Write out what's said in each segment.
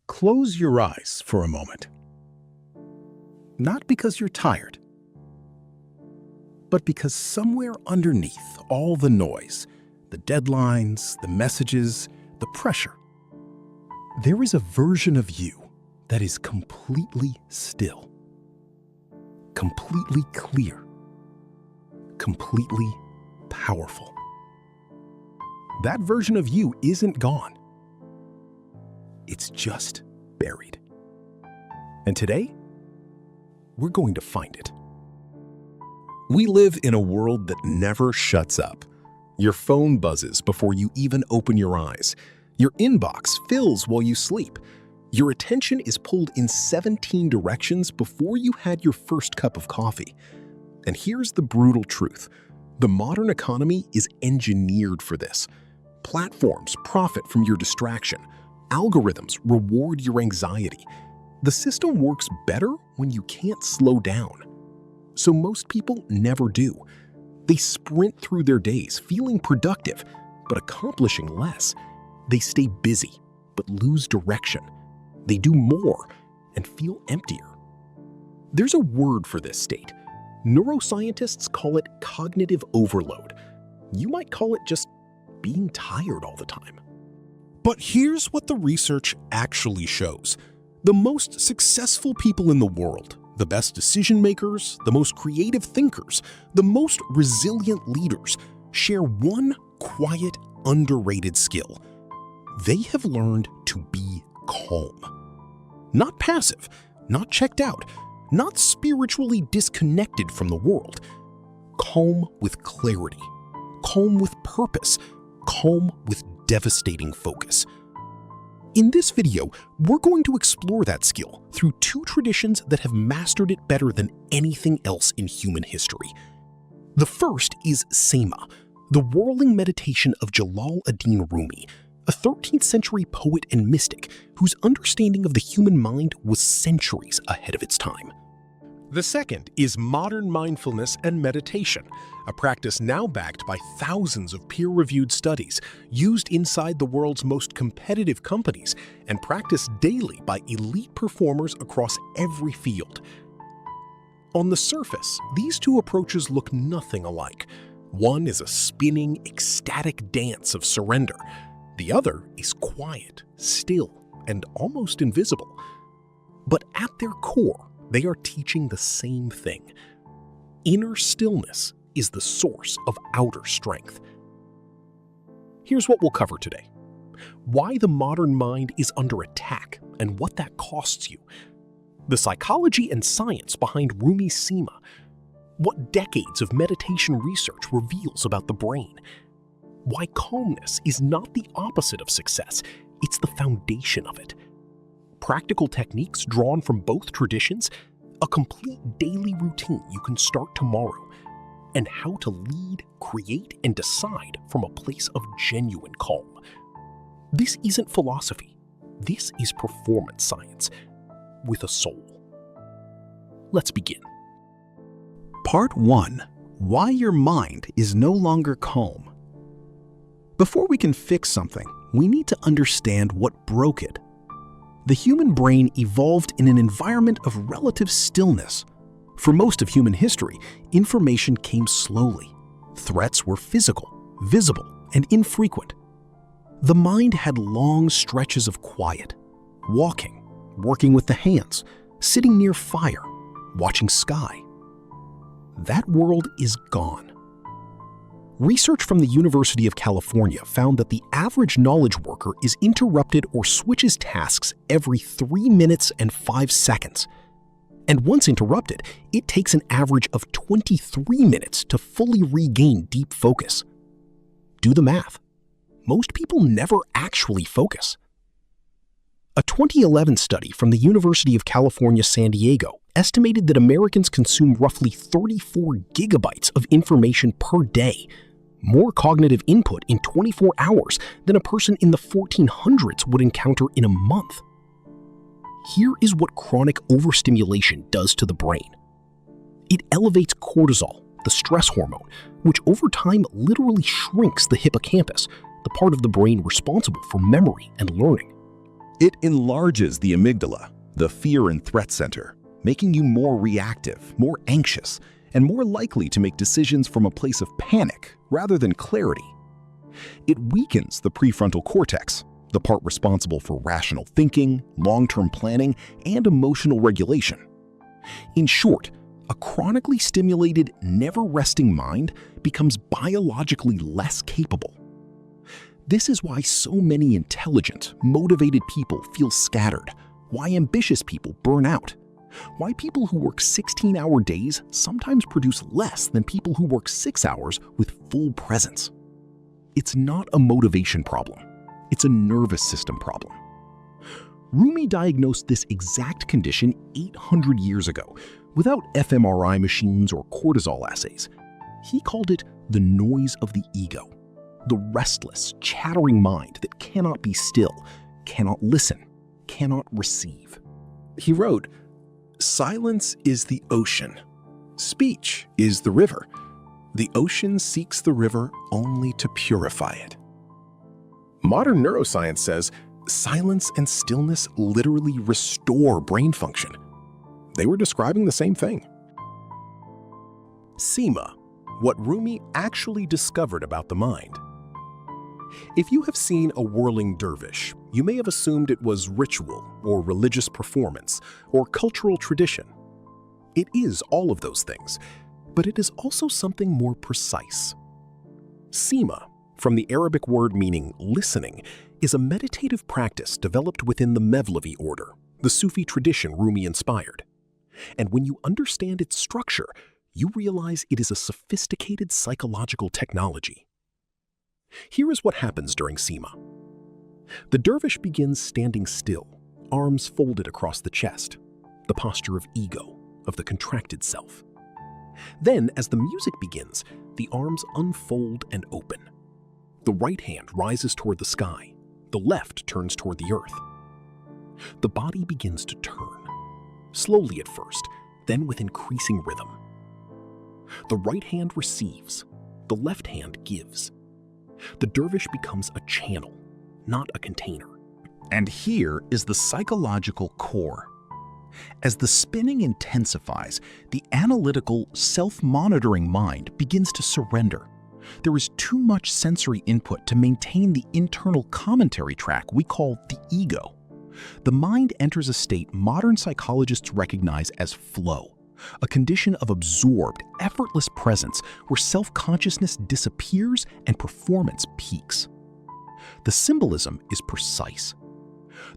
Close your eyes for a moment. Not because you're tired, but because somewhere underneath all the noise, the deadlines, the messages, the pressure, there is a version of you that is completely still, completely clear, completely powerful. That version of you isn't gone. It's just buried. And today, we're going to find it. We live in a world that never shuts up. Your phone buzzes before you even open your eyes. Your inbox fills while you sleep. Your attention is pulled in 17 directions before you had your first cup of coffee. And here's the brutal truth. The modern economy is engineered for this. Platforms profit from your distraction. Algorithms reward your anxiety. The system works better when you can't slow down. So most people never do. They sprint through their days feeling productive, but accomplishing less. They stay busy, but lose direction. They do more and feel emptier. There's a word for this state. Neuroscientists call it cognitive overload. You might call it just being tired all the time. But here's what the research actually shows. The most successful people in the world, the best decision makers, the most creative thinkers, the most resilient leaders, share one quiet, underrated skill. They have learned to be calm. Not passive, not checked out, not spiritually disconnected from the world. Calm with clarity, calm with purpose, calm with devastating focus. In this video, we're going to explore that skill through two traditions that have mastered it better than anything else in human history. The first is Sema, the whirling meditation of Jalal ad-Din Rumi, a 13th century poet and mystic whose understanding of the human mind was centuries ahead of its time. The second is modern mindfulness and meditation, a practice now backed by thousands of peer-reviewed studies, used inside the world's most competitive companies, and practiced daily by elite performers across every field. On the surface, these two approaches look nothing alike. One is a spinning, ecstatic dance of surrender. The other is quiet, still, and almost invisible. But at their core, they are teaching the same thing. Inner stillness is the source of outer strength. Here's what we'll cover today. Why the modern mind is under attack and what that costs you. The psychology and science behind Rumi's Sema. What decades of meditation research reveals about the brain. Why calmness is not the opposite of success, it's the foundation of it. Practical techniques drawn from both traditions, a complete daily routine you can start tomorrow, and how to lead, create, and decide from a place of genuine calm. This isn't philosophy. This is performance science with a soul. Let's begin. Part 1. Why your mind is no longer calm. Before we can fix something, we need to understand what broke it. The human brain evolved in an environment of relative stillness. For most of human history, information came slowly. Threats were physical, visible, and infrequent. The mind had long stretches of quiet, walking, working with the hands, sitting near fire, watching sky. That world is gone. Research from the University of California found that the average knowledge worker is interrupted or switches tasks every 3 minutes and 5 seconds. And once interrupted, it takes an average of 23 minutes to fully regain deep focus. Do the math. Most people never actually focus. A 2011 study from the University of California, San Diego estimated that Americans consume roughly 34 gigabytes of information per day, more cognitive input in 24 hours than a person in the 1400s would encounter in a month. Here is what chronic overstimulation does to the brain. It elevates cortisol, the stress hormone, which over time literally shrinks the hippocampus, the part of the brain responsible for memory and learning. It enlarges the amygdala, the fear and threat center, making you more reactive, more anxious, and more likely to make decisions from a place of panic rather than clarity. It weakens the prefrontal cortex, the part responsible for rational thinking, long-term planning, and emotional regulation. In short, a chronically stimulated, never-resting mind becomes biologically less capable. This is why so many intelligent, motivated people feel scattered, why ambitious people burn out, why people who work 16-hour days sometimes produce less than people who work 6 hours with full presence. It's not a motivation problem. It's a nervous system problem. Rumi diagnosed this exact condition 800 years ago without fMRI machines or cortisol assays. He called it the noise of the ego, the restless, chattering mind that cannot be still, cannot listen, cannot receive. He wrote, "Silence is the ocean. Speech is the river. The ocean seeks the river only to purify it." Modern neuroscience says silence and stillness literally restore brain function. They were describing the same thing. Sima, what Rumi actually discovered about the mind. If you have seen a whirling dervish, you may have assumed it was ritual or religious performance or cultural tradition. It is all of those things, but it is also something more precise. Sima, from the Arabic word meaning listening, is a meditative practice developed within the Mevlevi order, the Sufi tradition Rumi inspired. And when you understand its structure, you realize it is a sophisticated psychological technology. Here is what happens during Sima. The dervish begins standing still, arms folded across the chest, the posture of ego, of the contracted self. Then, as the music begins, the arms unfold and open. The right hand rises toward the sky, the left turns toward the earth. The body begins to turn, slowly at first, then with increasing rhythm. The right hand receives, the left hand gives. The dervish becomes a channel, not a container. And here is the psychological core. As the spinning intensifies, the analytical, self-monitoring mind begins to surrender. There is too much sensory input to maintain the internal commentary track we call the ego. The mind enters a state modern psychologists recognize as flow, a condition of absorbed, effortless presence where self-consciousness disappears and performance peaks. The symbolism is precise.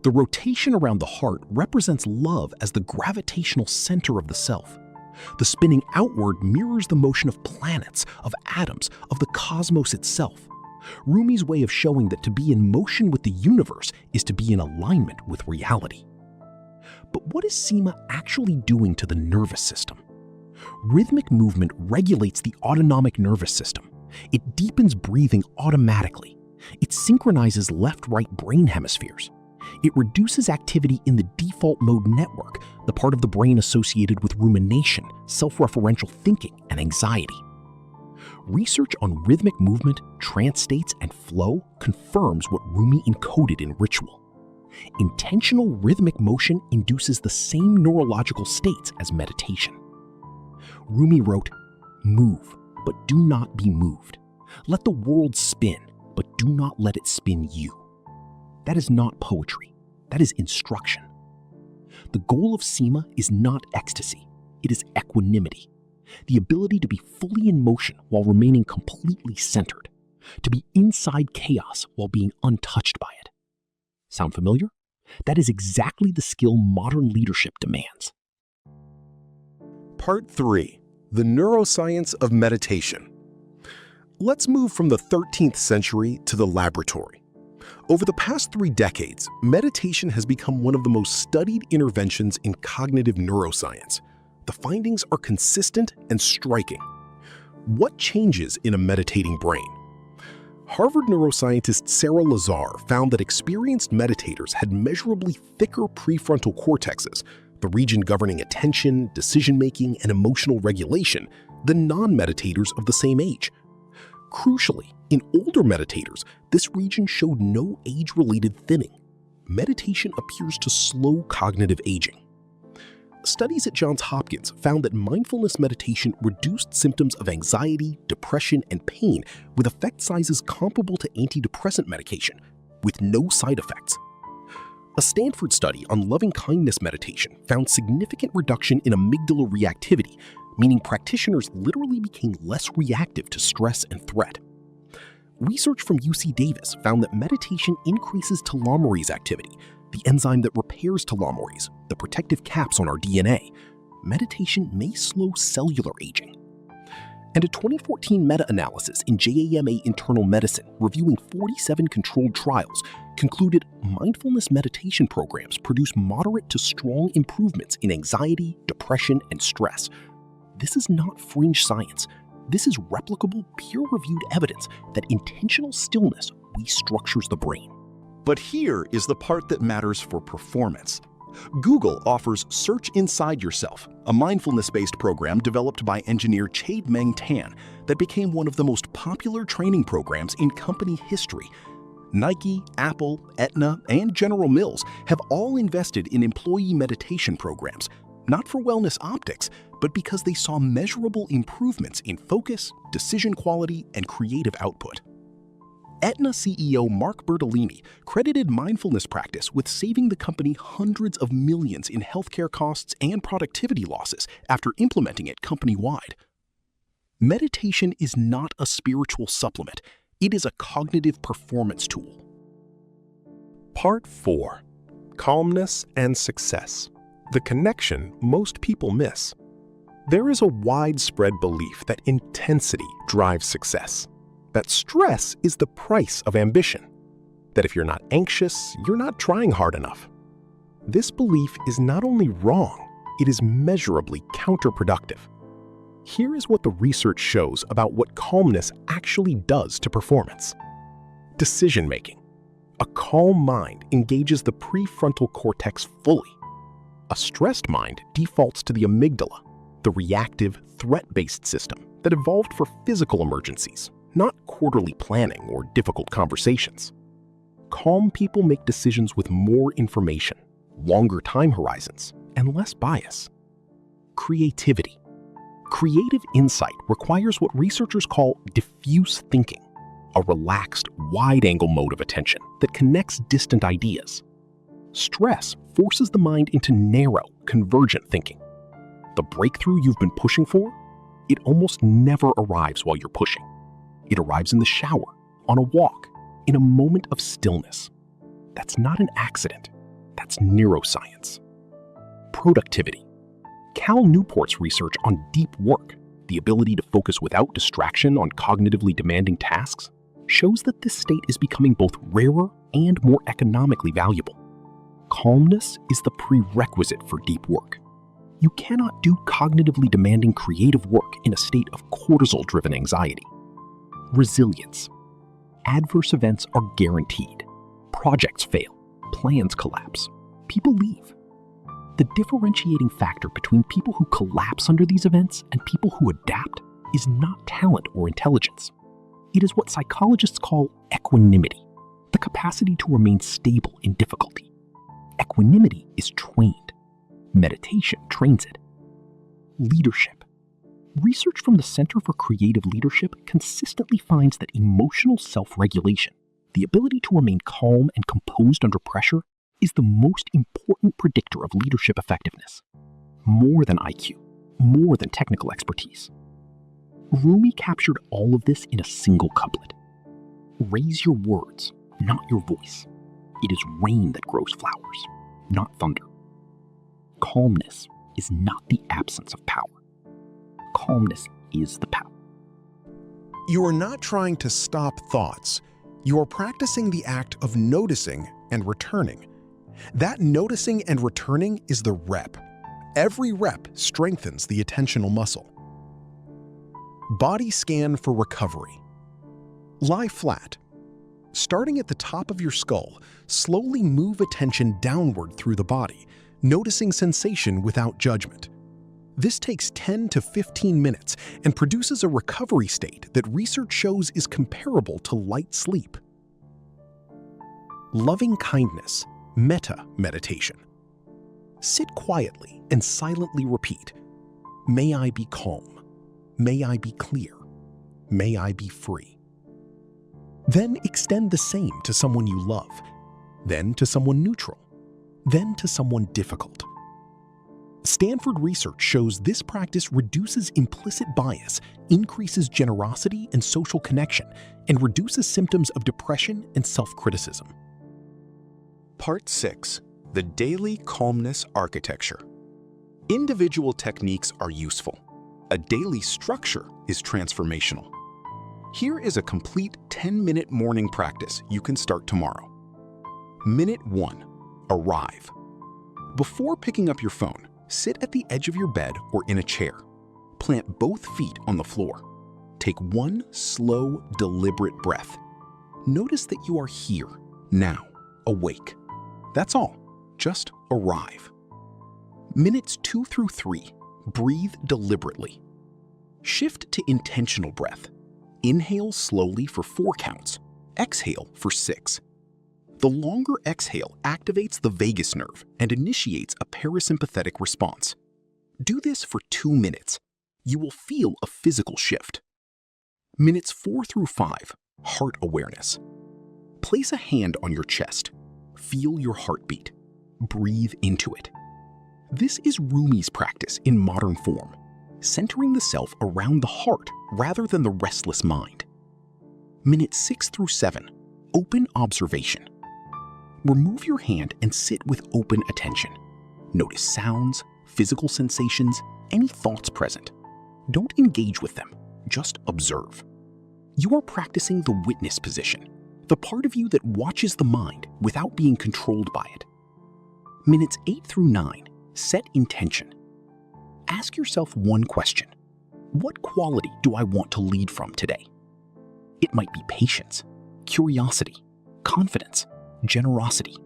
The rotation around the heart represents love as the gravitational center of the self. The spinning outward mirrors the motion of planets, of atoms, of the cosmos itself. Rumi's way of showing that to be in motion with the universe is to be in alignment with reality. But what is Sima actually doing to the nervous system? Rhythmic movement regulates the autonomic nervous system. It deepens breathing automatically. It synchronizes left-right brain hemispheres. It reduces activity in the default mode network, the part of the brain associated with rumination, self-referential thinking, and anxiety. Research on rhythmic movement, trance states, and flow confirms what Rumi encoded in ritual. Intentional rhythmic motion induces the same neurological states as meditation. Rumi wrote, "Move, but do not be moved. Let the world spin, but do not let it spin you." That is not poetry. That is instruction. The goal of Sima is not ecstasy. It is equanimity, the ability to be fully in motion while remaining completely centered, to be inside chaos while being untouched by it. Sound familiar? That is exactly the skill modern leadership demands. Part 3. The Neuroscience of Meditation. Let's move from the 13th century to the laboratory. Over the past 3 decades, meditation has become one of the most studied interventions in cognitive neuroscience. The findings are consistent and striking. What changes in a meditating brain? Harvard neuroscientist Sarah Lazar found that experienced meditators had measurably thicker prefrontal cortexes, the region governing attention, decision-making, and emotional regulation, than non-meditators of the same age. Crucially, in older meditators, this region showed no age-related thinning. meditation appears to slow cognitive aging. Studies at Johns Hopkins found that mindfulness meditation reduced symptoms of anxiety, depression, and pain with effect sizes comparable to antidepressant medication, with no side effects. A Stanford study on loving-kindness meditation found significant reduction in amygdala reactivity, meaning practitioners literally became less reactive to stress and threat. Research from UC Davis found that meditation increases telomerase activity, the enzyme that repairs telomerase, the protective caps on our DNA. Meditation may slow cellular aging. And a 2014 meta-analysis in JAMA Internal Medicine reviewing 47 controlled trials concluded mindfulness meditation programs produce moderate to strong improvements in anxiety, depression, and stress. This is not fringe science. This is replicable, peer-reviewed evidence that intentional stillness restructures the brain. But here is the part that matters for performance. Google offers Search Inside Yourself, a mindfulness-based program developed by engineer Chade-Meng Tan that became one of the most popular training programs in company history. Nike, Apple, Aetna, and General Mills have all invested in employee meditation programs, not for wellness optics, but because they saw measurable improvements in focus, decision quality, and creative output. Aetna CEO Mark Bertolini credited mindfulness practice with saving the company hundreds of millions in healthcare costs and productivity losses after implementing it company-wide. Meditation is not a spiritual supplement. It is a cognitive performance tool. Part 4. Calmness and Success. The connection most people miss. There is a widespread belief that intensity drives success, that stress is the price of ambition, that if you're not anxious, you're not trying hard enough. This belief is not only wrong, it is measurably counterproductive. Here is what the research shows about what calmness actually does to performance. Decision-making. A calm mind engages the prefrontal cortex fully. A stressed mind defaults to the amygdala, the reactive, threat-based system that evolved for physical emergencies, not quarterly planning or difficult conversations. Calm people make decisions with more information, longer time horizons, and less bias. Creativity. Creative insight requires what researchers call diffuse thinking, a relaxed, wide-angle mode of attention that connects distant ideas. Stress forces the mind into narrow, convergent thinking. The breakthrough you've been pushing for, it almost never arrives while you're pushing. It arrives in the shower, on a walk, in a moment of stillness. That's not an accident. That's neuroscience. Productivity. Cal Newport's research on deep work, the ability to focus without distraction on cognitively demanding tasks, shows that this state is becoming both rarer and more economically valuable. Calmness is the prerequisite for deep work. You cannot do cognitively demanding creative work in a state of cortisol-driven anxiety. Resilience. Adverse events are guaranteed. Projects fail. Plans collapse. People leave. The differentiating factor between people who collapse under these events and people who adapt is not talent or intelligence. It is what psychologists call equanimity, the capacity to remain stable in difficulty. Equanimity is trained. Meditation trains it. Leadership. Research from the Center for Creative Leadership consistently finds that emotional self-regulation, the ability to remain calm and composed under pressure, is the most important predictor of leadership effectiveness. More than IQ, more than technical expertise. Rumi captured all of this in a single couplet. Raise your words, not your voice. It is rain that grows flowers, not thunder. Calmness is not the absence of power. Calmness is the power. You are not trying to stop thoughts. You are practicing the act of noticing and returning. That noticing and returning is the rep. Every rep strengthens the attentional muscle. Body scan for recovery. Lie flat. Starting at the top of your skull, slowly move attention downward through the body, noticing sensation without judgment. This takes 10 to 15 minutes and produces a recovery state that research shows is comparable to light sleep. Loving kindness, Metta meditation. Sit quietly and silently repeat, "May I be calm. May I be clear. May I be free." Then extend the same to someone you love, then to someone neutral, then to someone difficult. Stanford research shows this practice reduces implicit bias, increases generosity and social connection, and reduces symptoms of depression and self-criticism. Part 6. The Daily Calmness Architecture. Individual techniques are useful. A daily structure is transformational. Here is a complete 10-minute morning practice you can start tomorrow. Minute 1. Arrive. Before picking up your phone, sit at the edge of your bed or in a chair. Plant both feet on the floor. Take one slow, deliberate breath. Notice that you are here, now, awake. That's all. Just arrive. Minutes 2 through 3. Breathe deliberately. Shift to intentional breath. Inhale slowly for 4 counts. Exhale for 6. The longer exhale activates the vagus nerve and initiates a parasympathetic response. Do this for 2 minutes. You will feel a physical shift. Minutes 4 through 5. Heart awareness. Place a hand on your chest. Feel your heartbeat. Breathe into it. This is Rumi's practice in modern form, centering the self around the heart rather than the restless mind. Minutes 6 through 7. Open observation. Remove your hand and sit with open attention. Notice sounds, physical sensations, any thoughts present. Don't engage with them, just observe. You are practicing the witness position, the part of you that watches the mind without being controlled by it. Minutes 8 through 9. Set intention. Ask yourself one question. What quality do I want to lead from today? It might be patience, curiosity, confidence, generosity.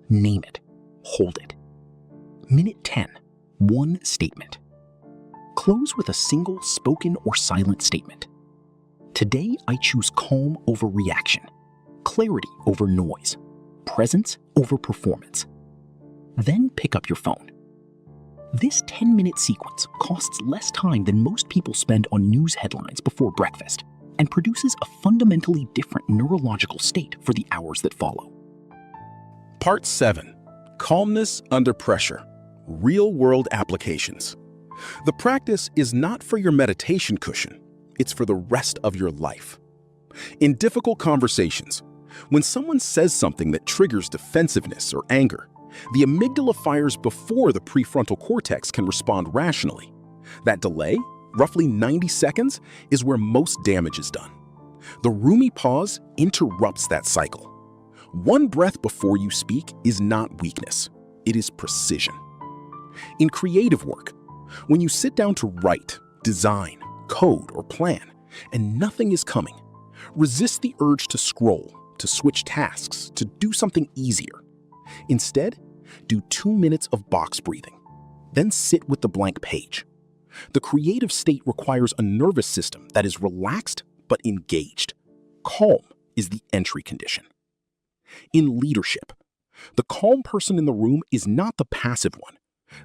Name it. Hold it. Minute 10. One statement. Close with a single spoken or silent statement. Today I choose calm over reaction, clarity over noise, presence over performance. Then pick up your phone. This 10-minute sequence costs less time than most people spend on news headlines before breakfast and produces a fundamentally different neurological state for the hours that follow. Part 7. Calmness under pressure. Real-world applications. The practice is not for your meditation cushion. It's for the rest of your life. In difficult conversations, when someone says something that triggers defensiveness or anger, the amygdala fires before the prefrontal cortex can respond rationally. That delay, roughly 90 seconds, is where most damage is done. The Rumi pause interrupts that cycle. One breath before you speak is not weakness. It is precision. In creative work, when you sit down to write, design, code, or plan, and nothing is coming, resist the urge to scroll, to switch tasks, to do something easier. Instead, do 2 minutes of box breathing. Then sit with the blank page. The creative state requires a nervous system that is relaxed but engaged. Calm is the entry condition. In leadership, the calm person in the room is not the passive one.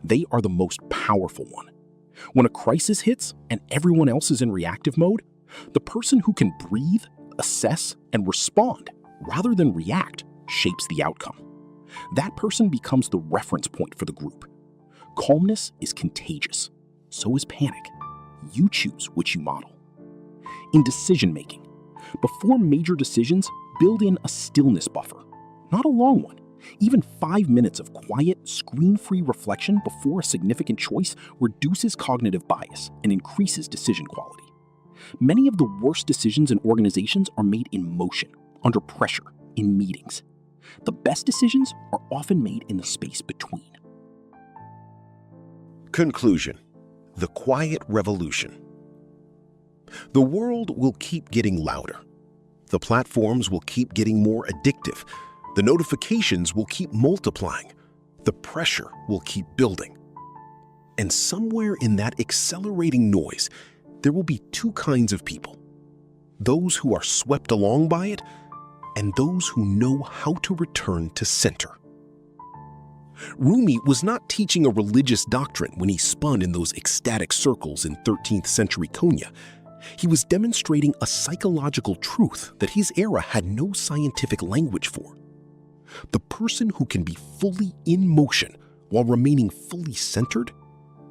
They are the most powerful one. When a crisis hits and everyone else is in reactive mode, the person who can breathe, assess, and respond rather than react shapes the outcome. That person becomes the reference point for the group. Calmness is contagious. So is panic. You choose which you model. In decision-making, before major decisions, build in a stillness buffer. Not a long one. Even 5 minutes of quiet, screen-free reflection before a significant choice reduces cognitive bias and increases decision quality. Many of the worst decisions in organizations are made in motion, under pressure, in meetings. The best decisions are often made in the space between. Conclusion. The quiet revolution. The world will keep getting louder. The platforms will keep getting more addictive. The notifications will keep multiplying. The pressure will keep building. And somewhere in that accelerating noise, there will be 2 kinds of people. Those who are swept along by it, and those who know how to return to center. Rumi was not teaching a religious doctrine when he spun in those ecstatic circles in 13th century Konya. He was demonstrating a psychological truth that his era had no scientific language for. The person who can be fully in motion while remaining fully centered,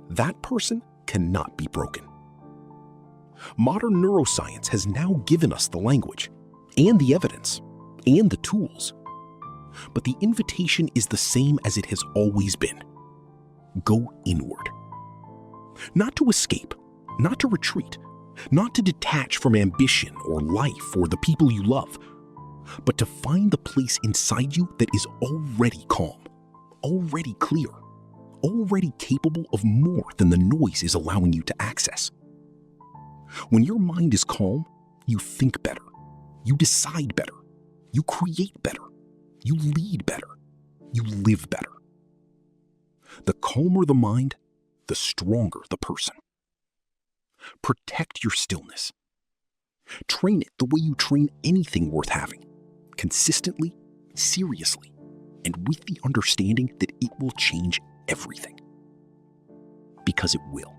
that person cannot be broken. Modern neuroscience has now given us the language and the evidence and the tools. But the invitation is the same as it has always been. Go inward. Not to escape, not to retreat, not to detach from ambition or life or the people you love, but to find the place inside you that is already calm, already clear, already capable of more than the noise is allowing you to access. When your mind is calm, you think better, you decide better, you create better, you lead better, you live better. The calmer the mind, the stronger the person. Protect your stillness. Train it the way you train anything worth having, consistently, seriously, and with the understanding that it will change everything. Because it will.